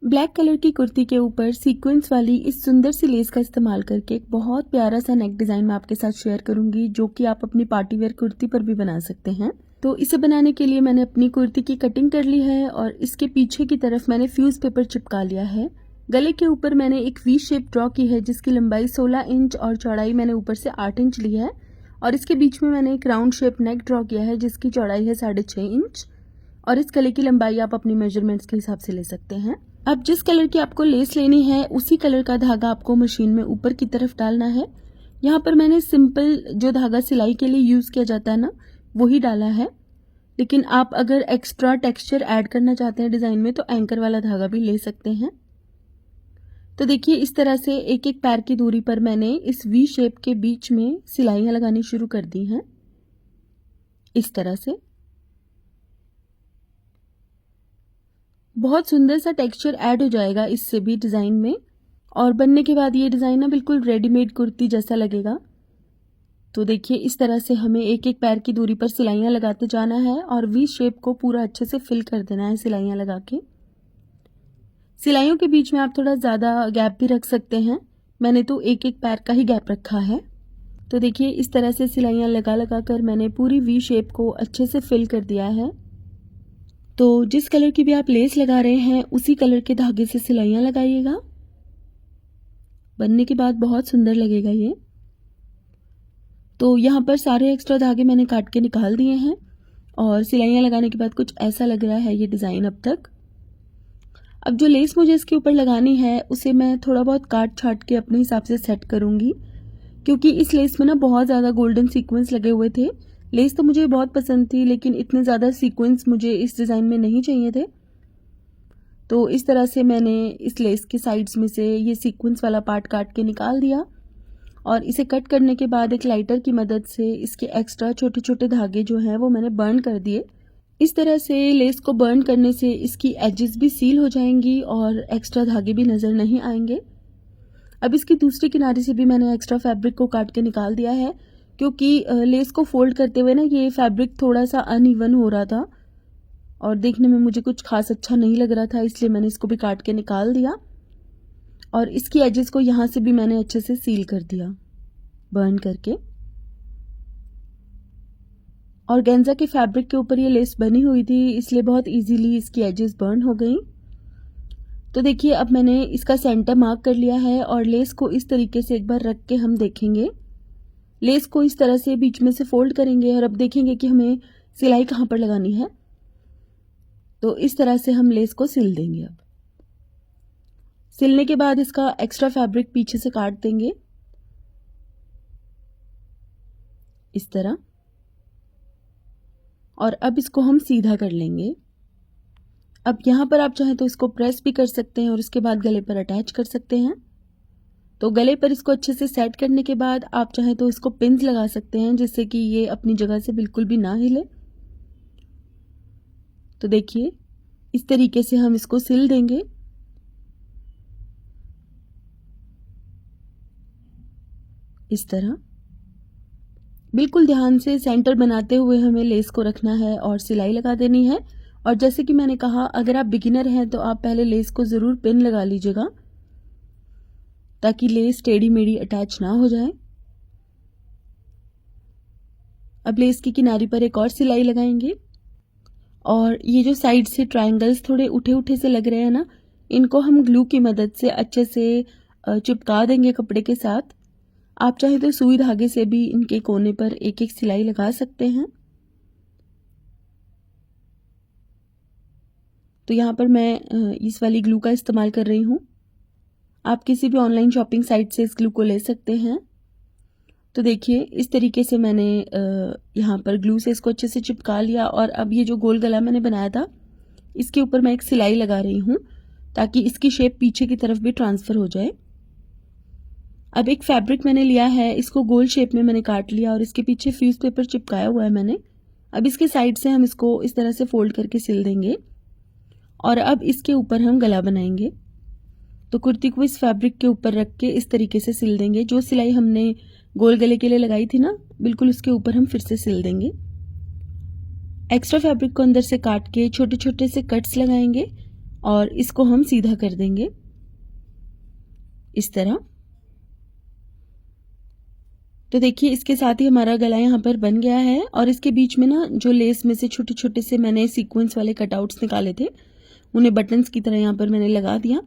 Black colour की कुर्ती के ऊपर सीक्वेंस वाली इस सुंदर सी लेस का इस्तेमाल करके एक बहुत प्यारा सा नेक डिज़ाइन मैं आपके साथ शेयर करूंगी, जो कि आप अपनी पार्टी वेयर कुर्ती पर भी बना सकते हैं। तो इसे बनाने के लिए मैंने अपनी कुर्ती की कटिंग कर ली है और इसके पीछे की तरफ मैंने फ्यूज़ पेपर चिपका लिया है। गले के ऊपर मैंने एक वी शेप ड्रॉ की है, जिसकी लंबाई 16 इंच और चौड़ाई मैंने ऊपर से 8 इंच ली है। और इसके बीच में मैंने एक राउंड शेप नेक ड्रॉ किया है, जिसकी चौड़ाई है 6.5 इंच। और इस गले की लंबाई आप अपनी मेजरमेंट्स के हिसाब से ले सकते हैं। अब जिस कलर की आपको लेस लेनी है उसी कलर का धागा आपको मशीन में ऊपर की तरफ डालना है। यहाँ पर मैंने सिंपल जो धागा सिलाई के लिए यूज़ किया जाता है ना, वही डाला है। लेकिन आप अगर एक्स्ट्रा टेक्सचर ऐड करना चाहते हैं डिज़ाइन में तो एंकर वाला धागा भी ले सकते हैं। तो देखिए, इस तरह से एक एक पैर की दूरी पर मैंने इस वी शेप के बीच में सिलाइयाँ लगानी शुरू कर दी हैं। इस तरह से बहुत सुंदर सा टेक्सचर ऐड हो जाएगा इससे भी डिज़ाइन में, और बनने के बाद ये डिज़ाइन ना बिल्कुल रेडीमेड कुर्ती जैसा लगेगा। तो देखिए, इस तरह से हमें एक एक पैर की दूरी पर सिलाइयाँ लगाते जाना है और वी शेप को पूरा अच्छे से फिल कर देना है सिलाइयाँ लगा के। सिलाइयों के बीच में आप थोड़ा ज़्यादा गैप भी रख सकते हैं, मैंने तो एक एक पैर का ही गैप रखा है। तो देखिए, इस तरह से सिलाइयाँ लगा लगा कर मैंने पूरी वी शेप को अच्छे से फिल कर दिया है। तो जिस कलर की भी आप लेस लगा रहे हैं उसी कलर के धागे से सिलाइयाँ लगाइएगा। बनने के बाद बहुत सुंदर लगेगा ये। तो यहाँ पर सारे एक्स्ट्रा धागे मैंने काट के निकाल दिए हैं और सिलाइयाँ लगाने के बाद कुछ ऐसा लग रहा है ये डिज़ाइन अब तक। अब जो लेस मुझे इसके ऊपर लगानी है उसे मैं थोड़ा बहुत काट छाट के अपने हिसाब से सेट करूँगी, क्योंकि इस लेस में ना बहुत ज़्यादा गोल्डन सीक्वेंस लगे हुए थे। लेस तो मुझे बहुत पसंद थी, लेकिन इतने ज़्यादा सीक्वेंस मुझे इस डिज़ाइन में नहीं चाहिए थे। तो इस तरह से मैंने इस लेस के साइड्स में से ये सीक्वेंस वाला पार्ट काट के निकाल दिया और इसे कट करने के बाद एक लाइटर की मदद से इसके एक्स्ट्रा छोटे छोटे धागे जो हैं वो मैंने बर्न कर दिए। इस तरह से लेस को बर्न करने से इसकी एजेस भी सील हो जाएंगी और एक्स्ट्रा धागे भी नज़र नहीं आएंगे। अब इसकी दूसरी किनारे से भी मैंने एक्स्ट्रा फैब्रिक को काट के निकाल दिया है, क्योंकि लेस को फोल्ड करते हुए ना ये फैब्रिक थोड़ा सा अनइवन हो रहा था और देखने में मुझे कुछ खास अच्छा नहीं लग रहा था, इसलिए मैंने इसको भी काट के निकाल दिया। और इसकी एजेस को यहाँ से भी मैंने अच्छे से सील कर दिया बर्न करके। और गेंजा के फैब्रिक के ऊपर ये लेस बनी हुई थी, इसलिए बहुत इजीली इसकी एजेस बर्न हो गई। तो देखिए, अब मैंने इसका सेंटर मार्क कर लिया है और लेस को इस तरीके से एक बार रख के हम देखेंगे। लेस को इस तरह से बीच में से फोल्ड करेंगे और अब देखेंगे कि हमें सिलाई कहाँ पर लगानी है। तो इस तरह से हम लेस को सिल देंगे। अब सिलने के बाद इसका एक्स्ट्रा फैब्रिक पीछे से काट देंगे इस तरह, और अब इसको हम सीधा कर लेंगे। अब यहाँ पर आप चाहें तो इसको प्रेस भी कर सकते हैं और उसके बाद गले पर अटैच कर सकते हैं। तो गले पर इसको अच्छे से सेट करने के बाद आप चाहें तो इसको पिन्स लगा सकते हैं, जिससे कि ये अपनी जगह से बिल्कुल भी ना हिले। तो देखिए, इस तरीके से हम इसको सिल देंगे। इस तरह बिल्कुल ध्यान से सेंटर बनाते हुए हमें लेस को रखना है और सिलाई लगा देनी है। और जैसे कि मैंने कहा, अगर आप बिगिनर हैं तो आप पहले लेस को ज़रूर पिन लगा लीजिएगा, ताकि लेस टेढ़ी मेढ़ी अटैच ना हो जाए। अब लेस की किनारी पर एक और सिलाई लगाएंगे और ये जो साइड से ट्रायंगल्स थोड़े उठे उठे से लग रहे हैं ना, इनको हम ग्लू की मदद से अच्छे से चिपका देंगे कपड़े के साथ। आप चाहे तो सुई धागे से भी इनके कोने पर एक एक सिलाई लगा सकते हैं। तो यहाँ पर मैं इस वाली ग्लू का इस्तेमाल कर रही हूँ। आप किसी भी ऑनलाइन शॉपिंग साइट से इस ग्लू को ले सकते हैं। तो देखिए, इस तरीके से मैंने यहाँ पर ग्लू से इसको अच्छे से चिपका लिया और अब ये जो गोल गला मैंने बनाया था इसके ऊपर मैं एक सिलाई लगा रही हूँ, ताकि इसकी शेप पीछे की तरफ भी ट्रांसफ़र हो जाए। अब एक फैब्रिक मैंने लिया है, इसको गोल शेप में मैंने काट लिया और इसके पीछे फ्यूज़ पेपर चिपकाया हुआ है मैंने। अब इसके साइड से हम इसको इस तरह से फोल्ड करके सिल देंगे और अब इसके ऊपर हम गला बनाएंगे। तो कुर्ती को इस फैब्रिक के ऊपर रख के इस तरीके से सिल देंगे। जो सिलाई हमने गोल गले के लिए लगाई थी ना, बिल्कुल उसके ऊपर हम फिर से सिल देंगे। एक्स्ट्रा फैब्रिक को अंदर से काट के छोटे छोटे से कट्स लगाएंगे और इसको हम सीधा कर देंगे इस तरह। तो देखिए इसके साथ ही हमारा गला यहाँ पर बन गया है और इसके बीच में ना जो लेस में से छोटे छोटे से मैंने सीक्वेंस वाले कटआउट्स निकाले थे उन्हें बटन्स की तरह यहाँ पर मैंने लगा दिया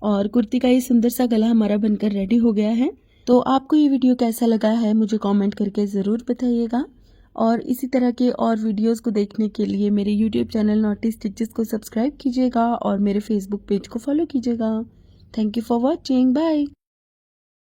और कुर्ती का ये सुंदर सा गला हमारा बनकर रेडी हो गया है। तो आपको ये वीडियो कैसा लगा है मुझे कमेंट करके ज़रूर बताइएगा और इसी तरह के और वीडियोस को देखने के लिए मेरे यूट्यूब चैनल नॉटी स्टिचेस को सब्सक्राइब कीजिएगा और मेरे फेसबुक पेज को फॉलो कीजिएगा। Thank you for watching, bye.